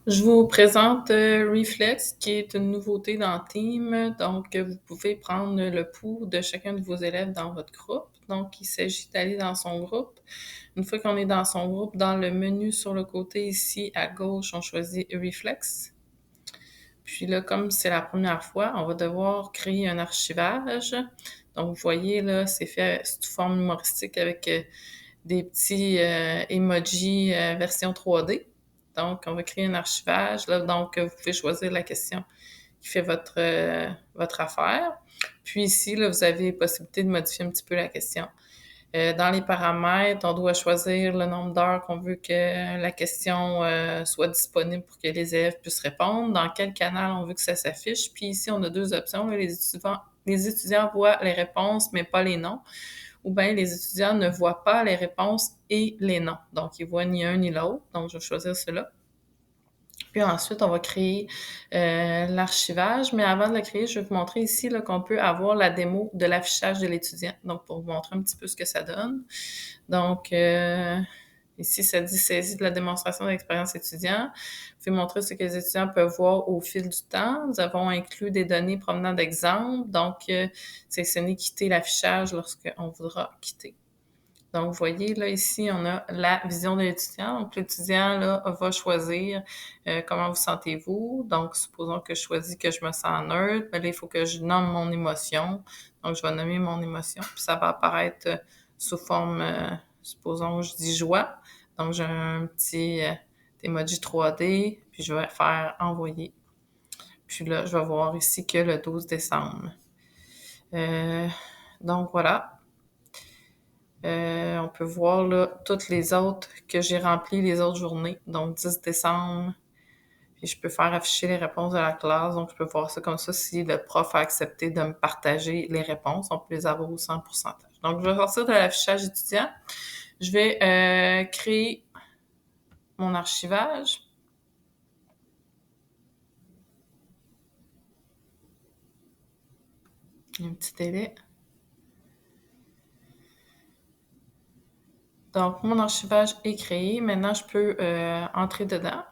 Je vous présente, Reflex, qui est une nouveauté dans Team. Donc, vous pouvez prendre le pouls de chacun de vos élèves dans votre groupe. Donc, il s'agit d'aller dans son groupe. Une fois qu'on est dans son groupe, dans le menu sur le côté ici à gauche, on choisit Reflex. Puis là, comme c'est la première fois, on va devoir créer un archivage. Donc, vous voyez là, c'est fait sous forme humoristique avec des petits emojis version 3D. Donc, on va créer un archivage. Là, donc, vous pouvez choisir la question qui fait votre affaire. Puis ici, là, vous avez la possibilité de modifier un petit peu la question. Dans les paramètres, on doit choisir le nombre d'heures qu'on veut que la question soit disponible pour que les élèves puissent répondre, dans quel canal on veut que ça s'affiche. Puis ici, on a deux options. Là, les étudiants voient les réponses, mais pas les noms. Ou bien les étudiants ne voient pas les réponses et les noms. Donc, ils voient ni un ni l'autre. Donc, je vais choisir cela. Puis ensuite, on va créer l'archivage. Mais avant de le créer, je vais vous montrer ici là, qu'on peut avoir la démo de l'affichage de l'étudiant. Donc, pour vous montrer un petit peu ce que ça donne. Donc, ici, ça dit saisie de la démonstration d'expérience étudiant. Vous pouvez montrer ce que les étudiants peuvent voir au fil du temps. Nous avons inclus des données provenant d'exemples. Donc, sélectionnez quitter l'affichage lorsqu'on voudra quitter. Donc, vous voyez, là, ici, on a la vision de l'étudiant. Donc, l'étudiant, là, va choisir comment vous sentez-vous. Donc, supposons que je choisis que je me sens neutre. Mais là, il faut que je nomme mon émotion. Donc, je vais nommer mon émotion. Puis, ça va apparaître sous forme, supposons que je dis joie. Donc, j'ai un petit emoji 3D. Puis, je vais faire envoyer. Puis là, je vais voir ici que le 12 décembre. Donc, voilà. On peut voir là toutes les autres que j'ai remplies les autres journées. Donc 10 décembre. Puis je peux faire afficher les réponses de la classe. Donc je peux voir ça comme ça si le prof a accepté de me partager les réponses. On peut les avoir aussi en pourcentage. Donc je vais sortir de l'affichage étudiant. Je vais créer mon archivage. Un petit délai. Donc mon archivage est créé. Maintenant je peux entrer dedans.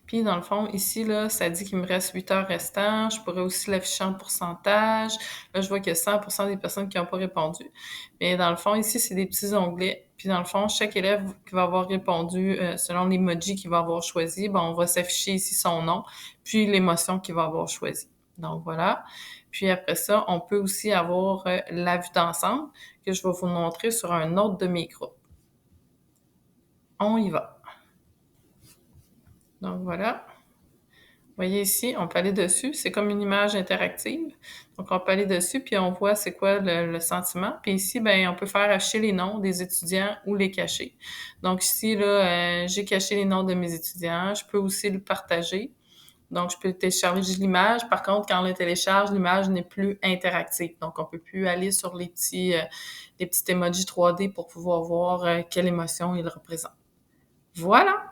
Puis, dans le fond, ici, là, ça dit qu'il me reste 8 heures restant. Je pourrais aussi l'afficher en pourcentage. Là, je vois qu'il y a 100% des personnes qui n'ont pas répondu. Mais dans le fond, ici, c'est des petits onglets. Puis, dans le fond, chaque élève qui va avoir répondu selon l'emoji qu'il va avoir choisi, bon, on va s'afficher ici son nom, puis l'émotion qu'il va avoir choisi. Donc, voilà. Puis après ça, on peut aussi avoir la vue d'ensemble que je vais vous montrer sur un autre de mes groupes. On y va. Donc, voilà. Vous voyez ici, on peut aller dessus. C'est comme une image interactive. Donc, on peut aller dessus, puis on voit c'est quoi le sentiment. Puis ici, ben, on peut faire afficher les noms des étudiants ou les cacher. Donc ici, là, j'ai caché les noms de mes étudiants. Je peux aussi le partager. Donc, je peux télécharger l'image. Par contre, quand on le télécharge, l'image n'est plus interactive. Donc, on peut plus aller sur les petits emojis 3D pour pouvoir voir quelle émotion il représente. Voilà!